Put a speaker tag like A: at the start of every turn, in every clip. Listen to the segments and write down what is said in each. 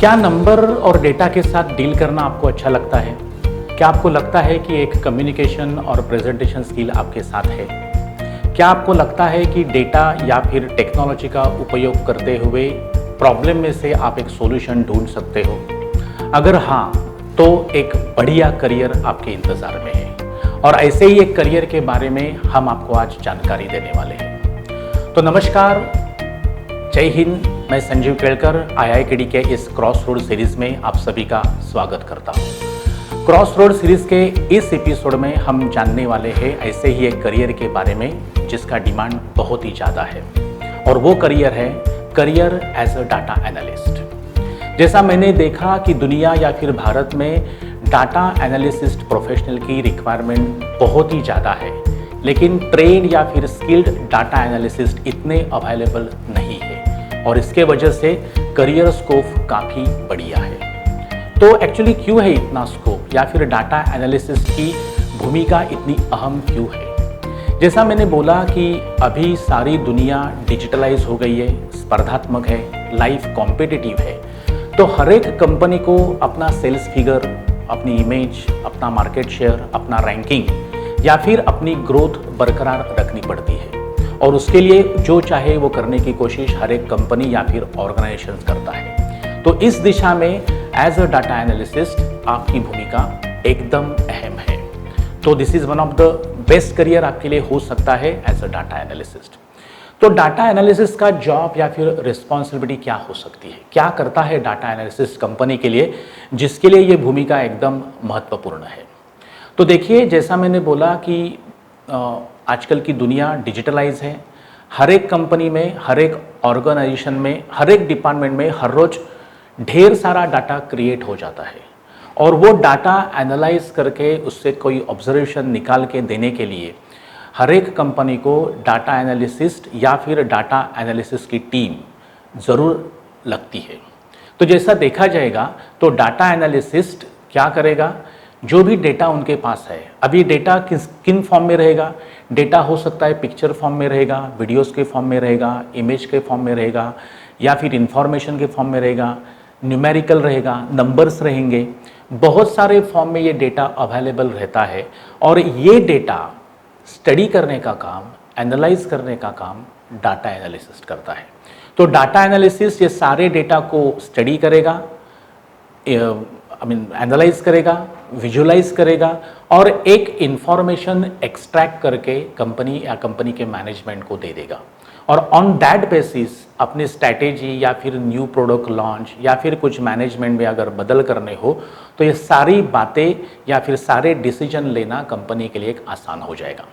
A: क्या नंबर और डेटा के साथ डील करना आपको अच्छा लगता है? क्या आपको लगता है कि एक कम्युनिकेशन और प्रेजेंटेशन स्किल आपके साथ है? क्या आपको लगता है कि डेटा या फिर टेक्नोलॉजी का उपयोग करते हुए प्रॉब्लम में से आप एक सॉल्यूशन ढूंढ सकते हो? अगर हाँ, तो एक बढ़िया करियर आपके इंतज़ार में है और ऐसे ही एक करियर के बारे में हम आपको आज जानकारी देने वाले हैं। तो नमस्कार, जय हिंद। मैं संजीव केलकर IIKD के इस क्रॉस रोड सीरीज में आप सभी का स्वागत करता हूं। क्रॉस रोड सीरीज के इस एपिसोड में हम जानने वाले हैं ऐसे ही एक करियर के बारे में जिसका डिमांड बहुत ही ज़्यादा है, और वो करियर है career as a data analyst. जैसा मैंने देखा कि दुनिया या फिर भारत में डाटा एनालिसिस्ट प्रोफेशनल की रिक्वायरमेंट बहुत ही ज़्यादा है, लेकिन ट्रेन या फिर स्किल्ड डाटा एनालिसिस्ट इतने अवेलेबल नहीं है और इसके वजह से करियर स्कोप काफ़ी बढ़िया है। तो एक्चुअली क्यों है इतना स्कोप, या फिर डाटा एनालिसिस्ट की भूमिका इतनी अहम क्यों है? जैसा मैंने बोला कि अभी सारी दुनिया डिजिटलाइज हो गई है, स्पर्धात्मक है, लाइफ कॉम्पिटिटिव है, तो हर एक कंपनी को अपना सेल्स फिगर, अपनी इमेज, अपना मार्केट शेयर, अपना रैंकिंग या फिर अपनी ग्रोथ बरकरार रखनी पड़ती है, और उसके लिए जो चाहे वो करने की कोशिश हर एक कंपनी या फिर ऑर्गेनाइजेशन करता है। तो इस दिशा में एज अ डाटा एनालिसिस्ट आपकी भूमिका एकदम अहम है। तो this is one of the best career आपके लिए हो सकता है एज अ डाटा एनालिसिस्ट। तो डाटा एनालिसिस का जॉब या फिर रिस्पॉन्सिबिलिटी क्या हो सकती है? क्या करता है डाटा एनालिसिस कंपनी के लिए, जिसके लिए ये भूमिका एकदम महत्वपूर्ण है? तो देखिए, जैसा मैंने बोला कि आजकल की दुनिया डिजिटलाइज है। हर एक कंपनी में, हर एक ऑर्गेनाइजेशन में, हर एक डिपार्टमेंट में हर रोज ढेर सारा डाटा क्रिएट हो जाता है, और वो डाटा एनालाइज करके उससे कोई ऑब्जर्वेशन निकाल के देने के लिए हर एक कंपनी को डाटा एनालिसिस्ट या फिर डाटा एनालिसिस की टीम ज़रूर लगती है। तो जैसा देखा जाएगा तो डाटा एनालिसिस्ट क्या करेगा, जो भी डेटा उनके पास है, अभी डेटा किन फॉर्म में रहेगा? डेटा हो सकता है पिक्चर फॉर्म में रहेगा, वीडियोस के फॉर्म में रहेगा, इमेज के फॉर्म में रहेगा, या फिर इंफॉर्मेशन के फॉर्म में रहेगा, न्यूमेरिकल रहेगा, नंबर्स रहेंगे, बहुत सारे फॉर्म में ये डेटा अवेलेबल रहता है। और ये डेटा स्टडी करने का काम, एनालाइज करने का काम डाटा एनालिसिस्ट करता है। तो डाटा एनालिसिस्ट ये सारे डेटा को स्टडी करेगा, एनालाइज करेगा, विजुअलाइज करेगा, और एक इंफॉर्मेशन एक्सट्रैक्ट करके कंपनी या कंपनी के मैनेजमेंट को दे देगा, और ऑन दैट बेसिस अपनी स्ट्रैटेजी या फिर न्यू प्रोडक्ट लॉन्च या फिर कुछ मैनेजमेंट में अगर बदल करने हो तो ये सारी बातें या फिर सारे डिसीजन लेना कंपनी के लिए एक आसान हो जाएगा।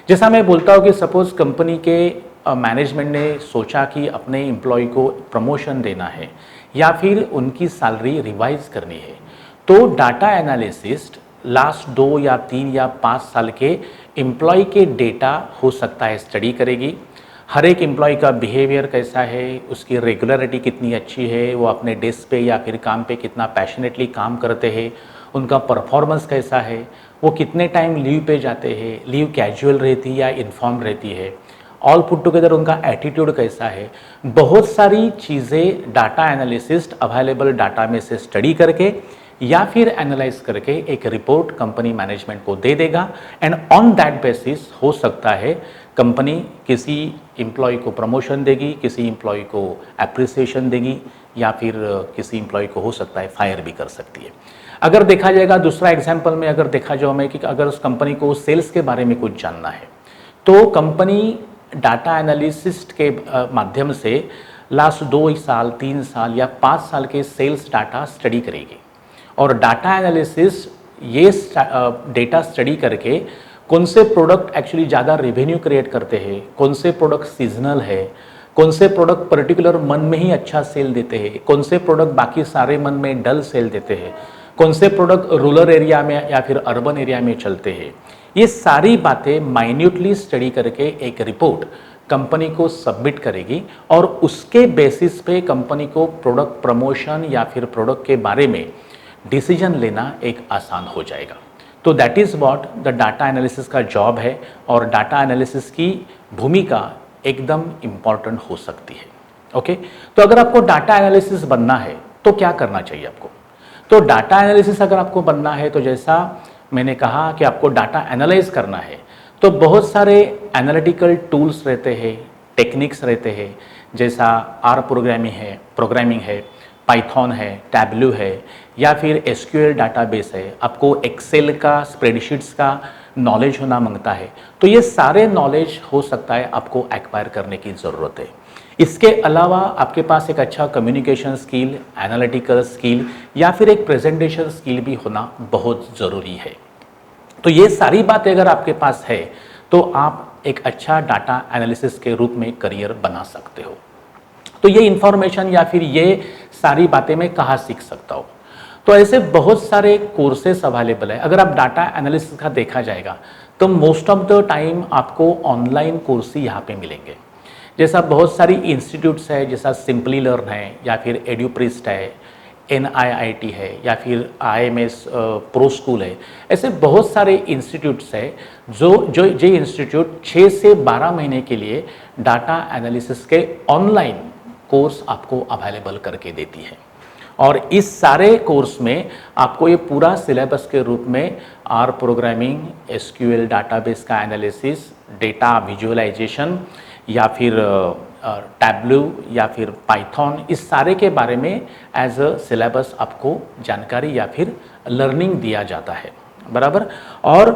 A: जैसा मैं बोलता हूँ कि सपोज कंपनी के मैनेजमेंट ने सोचा कि अपने एम्प्लॉय को प्रमोशन देना है या फिर उनकी सैलरी रिवाइज करनी है, तो डाटा एनालिसिस्ट लास्ट 2 या 3 या 5 साल के एम्प्लॉय के डेटा हो सकता है स्टडी करेगी। हर एक एम्प्लॉय का बिहेवियर कैसा है, उसकी रेगुलरिटी कितनी अच्छी है, वो अपने डेस्क पे या फिर काम पे कितना पैशनेटली काम करते हैं, उनका परफॉर्मेंस कैसा है, वो कितने टाइम लीव पे जाते हैं, लीव कैजुअल रहती है या इन्फॉर्म रहती है, ऑल पुट टुगेदर उनका एटीट्यूड कैसा है। बहुत सारी चीज़ें डाटा एनालिसिस्ट अवेलेबल डाटा में से स्टडी करके या फिर एनालाइज करके एक रिपोर्ट कंपनी मैनेजमेंट को दे देगा, एंड ऑन दैट बेसिस हो सकता है कंपनी किसी एम्प्लॉय को प्रमोशन देगी, किसी एम्प्लॉय को एप्रिसिएशन देगी, या फिर किसी एम्प्लॉय को हो सकता है फायर भी कर सकती है। अगर देखा जाएगा दूसरा एग्जाम्पल में, अगर देखा जाओ मैं कि अगर उस कंपनी को सेल्स के बारे में कुछ जानना है, तो कंपनी डाटा एनालिसिस्ट के माध्यम से लास्ट 2 साल, 3 साल या 5 साल के सेल्स डाटा स्टडी करेगी, और डाटा एनालिसिस ये डेटा स्टडी करके कौन से प्रोडक्ट एक्चुअली ज़्यादा रेवेन्यू क्रिएट करते हैं, कौन से प्रोडक्ट सीजनल है, कौन से प्रोडक्ट पर्टिकुलर मंथ में ही अच्छा सेल देते हैं, कौन से प्रोडक्ट बाकी सारे मंथ में डल सेल देते हैं, कौन से प्रोडक्ट रूरल एरिया में या फिर अर्बन एरिया में चलते हैं, ये सारी बातें माइन्यूटली स्टडी करके एक रिपोर्ट कंपनी को सबमिट करेगी, और उसके बेसिस पे कंपनी को प्रोडक्ट प्रमोशन या फिर प्रोडक्ट के बारे में डिसीजन लेना एक आसान हो जाएगा। तो that is what the data analysis का जॉब है, और डाटा एनालिसिस की भूमिका एकदम इम्पॉर्टेंट हो सकती है। ओके, तो अगर आपको डाटा एनालिसिस बनना है तो क्या करना चाहिए आपको? तो डाटा एनालिसिस अगर आपको बनना है तो जैसा मैंने कहा कि आपको डाटा एनालाइज करना है, तो बहुत सारे एनालिटिकल टूल्स रहते हैं, टेक्निक्स रहते हैं, जैसा आर प्रोग्रामिंग है, पाइथन है, टैब्लू है, या फिर एसक्यूएल डाटाबेस है। आपको एक्सेल का, स्प्रेडशीट्स का नॉलेज होना मांगता है। तो ये सारे नॉलेज हो सकता है आपको एक्वायर करने की ज़रूरत है। इसके अलावा आपके पास एक अच्छा कम्युनिकेशन स्किल, एनालिटिकल स्किल या फिर एक प्रेजेंटेशन स्किल भी होना बहुत ज़रूरी है। तो ये सारी बातें अगर आपके पास है तो आप एक अच्छा डाटा एनालिसिस के रूप में करियर बना सकते हो। तो ये इंफॉर्मेशन या फिर ये सारी बातें मैं कहाँ सीख सकता हूँ? तो ऐसे बहुत सारे कोर्सेस अवेलेबल है। अगर आप डाटा एनालिसिस का देखा जाएगा तो मोस्ट ऑफ द टाइम आपको ऑनलाइन कोर्स ही यहाँ पे मिलेंगे। जैसा बहुत सारी इंस्टीट्यूट्स है, जैसा सिंपली लर्न है या फिर एड्यूप्रिस्ट है, NIIT है या फिर IMS प्रो स्कूल है। ऐसे बहुत सारे इंस्टीट्यूट्स है जो इंस्टीट्यूट 6 से 12 महीने के लिए डाटा एनालिसिस के ऑनलाइन कोर्स आपको अवेलेबल करके देती है। और इस सारे कोर्स में आपको ये पूरा सिलेबस के रूप में आर प्रोग्रामिंग, SQL डाटाबेस का एनालिसिस, डेटा विजुअलाइजेशन या फिर टैब्लू या फिर पाइथन, इस सारे के बारे में एज अ सिलेबस आपको जानकारी या फिर लर्निंग दिया जाता है, बराबर। और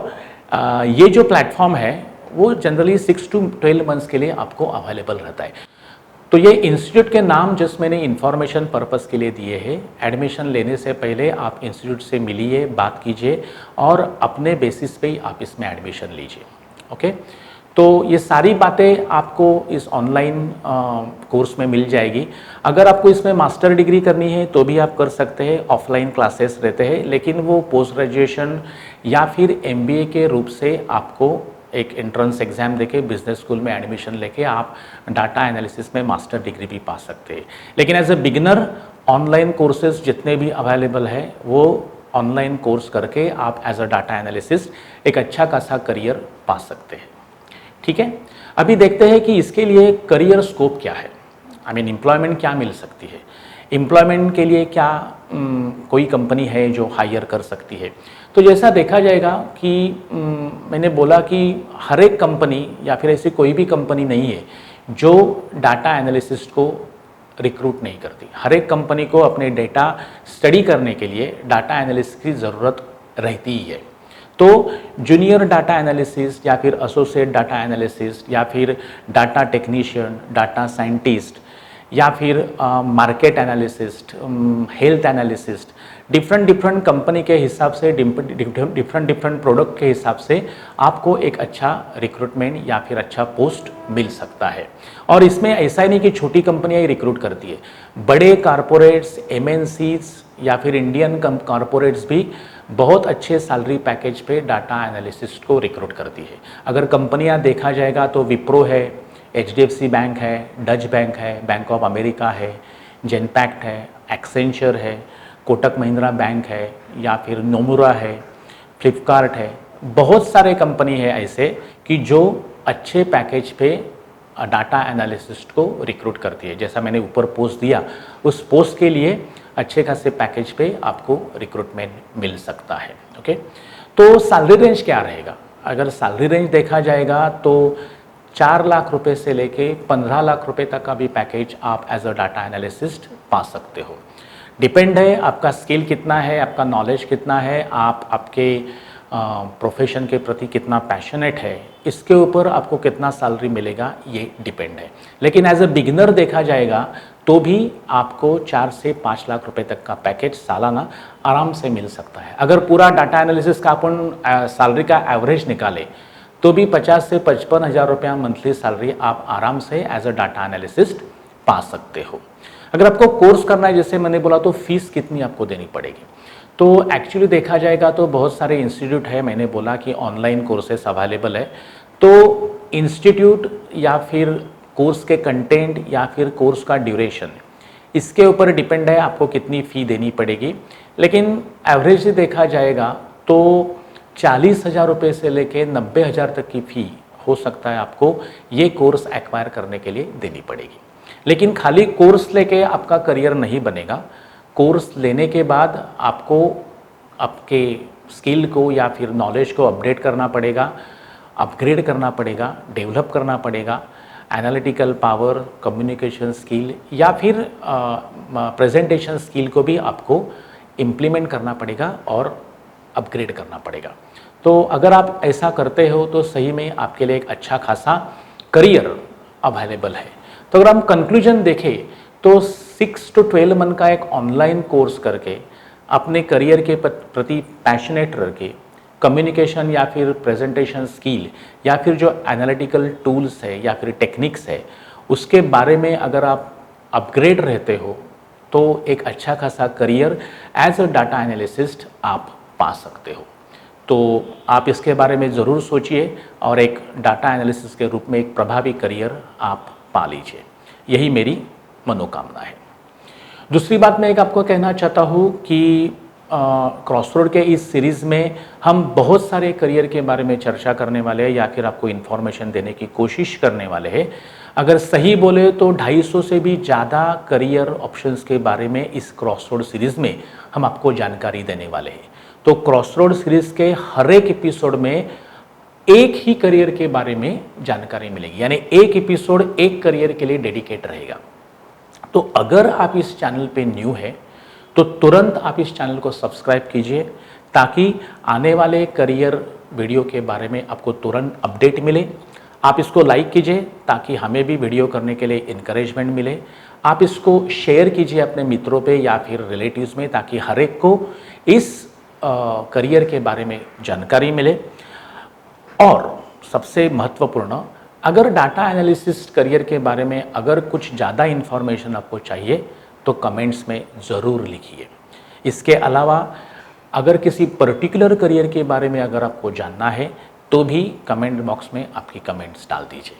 A: ये जो प्लेटफॉर्म है वो जनरली 6 to 12 मंथ्स के लिए आपको अवेलेबल रहता है। तो ये इंस्टीट्यूट के नाम जस्ट मैंने इन्फॉर्मेशन पर्पस के लिए दिए हैं। एडमिशन लेने से पहले आप इंस्टीट्यूट से मिलिए, बात कीजिए और अपने बेसिस पे ही आप इसमें एडमिशन लीजिए। ओके, तो ये सारी बातें आपको इस ऑनलाइन कोर्स में मिल जाएगी। अगर आपको इसमें मास्टर डिग्री करनी है तो भी आप कर सकते हैं, ऑफलाइन क्लासेस रहते हैं, लेकिन वो पोस्ट ग्रेजुएशन या फिर MBA के रूप से आपको एक एंट्रेंस एग्जाम देके बिजनेस स्कूल में एडमिशन लेके आप डाटा एनालिसिस में मास्टर डिग्री भी पा सकते हैं। लेकिन as a beginner online courses जितने भी अवेलेबल है वो ऑनलाइन कोर्स करके आप एज अ डाटा एनालिसिस्ट एक अच्छा खासा करियर पा सकते हैं। ठीक है, अभी देखते हैं कि इसके लिए करियर स्कोप क्या है, आई मीन एम्प्लॉयमेंट क्या मिल सकती है, एम्प्लॉयमेंट के लिए क्या कोई कंपनी है जो हायर कर सकती है। तो जैसा देखा जाएगा कि मैंने बोला कि हर एक कंपनी या फिर ऐसी कोई भी कंपनी नहीं है जो डाटा एनालिसिस्ट को रिक्रूट नहीं करती। हर एक कंपनी को अपने डेटा स्टडी करने के लिए डाटा एनालिस्ट की ज़रूरत रहती ही है। तो जूनियर डाटा एनालिसिस्ट या फिर एसोसिएट डाटा एनालिसिस्ट या फिर डाटा टेक्नीशियन, डाटा साइंटिस्ट या फिर market analyst, health analyst, different company के हिसाब से, डिफरेंट प्रोडक्ट के हिसाब से आपको एक अच्छा रिक्रूटमेंट या फिर अच्छा पोस्ट मिल सकता है। और इसमें ऐसा ही नहीं कि छोटी कंपनियां ही रिक्रूट करती है, बड़े कारपोरेट्स, MNCs या फिर इंडियन कॉरपोरेट्स भी बहुत अच्छे सैलरी पैकेज पे डाटा एनालिसिस्ट को रिक्रूट करती है। अगर कंपनियां देखा जाएगा तो विप्रो है, HDFC बैंक है, डच बैंक है, बैंक ऑफ अमेरिका है, जेनपैक्ट है, एक्सेंचर है, कोटक महिंद्रा बैंक है या फिर नोमुरा है, फ्लिपकार्ट है। बहुत सारे कंपनी है ऐसे कि जो अच्छे पैकेज पे डाटा एनालिसिस्ट को रिक्रूट करती है। जैसा मैंने ऊपर पोस्ट दिया, उस पोस्ट के लिए अच्छे खासे पैकेज पे आपको रिक्रूटमेंट मिल सकता है। ओके, तो सैलरी रेंज क्या रहेगा? अगर सैलरी रेंज देखा जाएगा तो 4 लाख रुपए से लेके 15 लाख रुपए तक का भी पैकेज आप एज अ डाटा एनालिसिस्ट पा सकते हो। डिपेंड है आपका स्किल कितना है, आपका नॉलेज कितना है, आप आपके प्रोफेशन के प्रति कितना पैशनेट है, इसके ऊपर आपको कितना सैलरी मिलेगा ये डिपेंड है। लेकिन एज अ बिगिनर देखा जाएगा तो भी आपको 4 से 5 लाख रुपए तक का पैकेज सालाना आराम से मिल सकता है। अगर पूरा डाटा एनालिसिस का अपन सैलरी का एवरेज निकाले तो भी 50 से 55 हज़ार रुपया मंथली सैलरी आप आराम से एज अ डाटा एनालिसिस्ट पा सकते हो। अगर आपको कोर्स करना है, जैसे मैंने बोला, तो फीस कितनी आपको देनी पड़ेगी? तो एक्चुअली देखा जाएगा तो बहुत सारे इंस्टीट्यूट है, मैंने बोला कि ऑनलाइन कोर्सेस अवेलेबल है। तो इंस्टीट्यूट या फिर कोर्स के कंटेंट या फिर कोर्स का ड्यूरेशन, इसके ऊपर डिपेंड है आपको कितनी फ़ी देनी पड़ेगी। लेकिन एवरेज देखा जाएगा तो 40 हज़ार रुपये से लेके 90 हज़ार तक की फ़ी हो सकता है आपको ये कोर्स एक्वायर करने के लिए देनी पड़ेगी। लेकिन खाली कोर्स लेके आपका करियर नहीं बनेगा। कोर्स लेने के बाद आपको आपके स्किल को या फिर नॉलेज को अपडेट करना पड़ेगा, अपग्रेड करना पड़ेगा, डेवलप करना पड़ेगा। एनालिटिकल पावर, कम्युनिकेशन स्किल या फिर प्रेजेंटेशन स्किल को भी आपको इम्प्लीमेंट करना पड़ेगा और अपग्रेड करना पड़ेगा। तो अगर आप ऐसा करते हो तो सही में आपके लिए एक अच्छा खासा करियर अवेलेबल है। तो अगर हम कंक्लूजन देखें तो 6 to 12 मंथ का एक ऑनलाइन कोर्स करके अपने करियर के प्रति पैशनेट रह के कम्युनिकेशन या फिर प्रेजेंटेशन स्किल या फिर जो एनालिटिकल टूल्स है या फिर टेक्निक्स है उसके बारे में अगर आप अपग्रेड रहते हो तो एक अच्छा खासा career as a data analyst आप पा सकते हो। तो आप इसके बारे में ज़रूर सोचिए और एक डाटा एनालिसिस के रूप में एक प्रभावी करियर आप पा लीजिए, यही मेरी मनोकामना है। दूसरी बात मैं एक आपको कहना चाहता हूँ कि क्रॉसरोड के इस सीरीज़ में हम बहुत सारे करियर के बारे में चर्चा करने वाले हैं या फिर आपको इन्फॉर्मेशन देने की कोशिश करने वाले हैं। अगर सही बोले तो 250 से भी ज़्यादा करियर ऑप्शंस के बारे में इस क्रॉसरोड सीरीज़ में हम आपको जानकारी देने वाले हैं। तो क्रॉसरोड सीरीज़ के हर एक एपिसोड में एक ही करियर के बारे में जानकारी मिलेगी, यानी एक एपिसोड एक करियर के लिए डेडिकेट रहेगा। तो अगर आप इस चैनल पे न्यू है तो तुरंत आप इस चैनल को सब्सक्राइब कीजिए ताकि आने वाले करियर वीडियो के बारे में आपको तुरंत अपडेट मिले। आप इसको लाइक कीजिए ताकि हमें भी वीडियो करने के लिए इनकरेजमेंट मिले। आप इसको शेयर कीजिए अपने मित्रों पे या फिर रिलेटिव्स में ताकि हर एक को इस करियर के बारे में जानकारी मिले। और सबसे महत्वपूर्ण, अगर डाटा एनालिसिस करियर के बारे में अगर कुछ ज़्यादा इन्फॉर्मेशन आपको चाहिए तो कमेंट्स में ज़रूर लिखिए। इसके अलावा अगर किसी पर्टिकुलर करियर के बारे में अगर आपको जानना है तो भी कमेंट बॉक्स में आपकी कमेंट्स डाल दीजिए।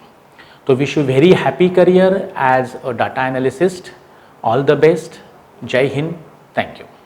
A: तो wish you very happy career as a data analyst. All the best. Jai Hind. Thank you.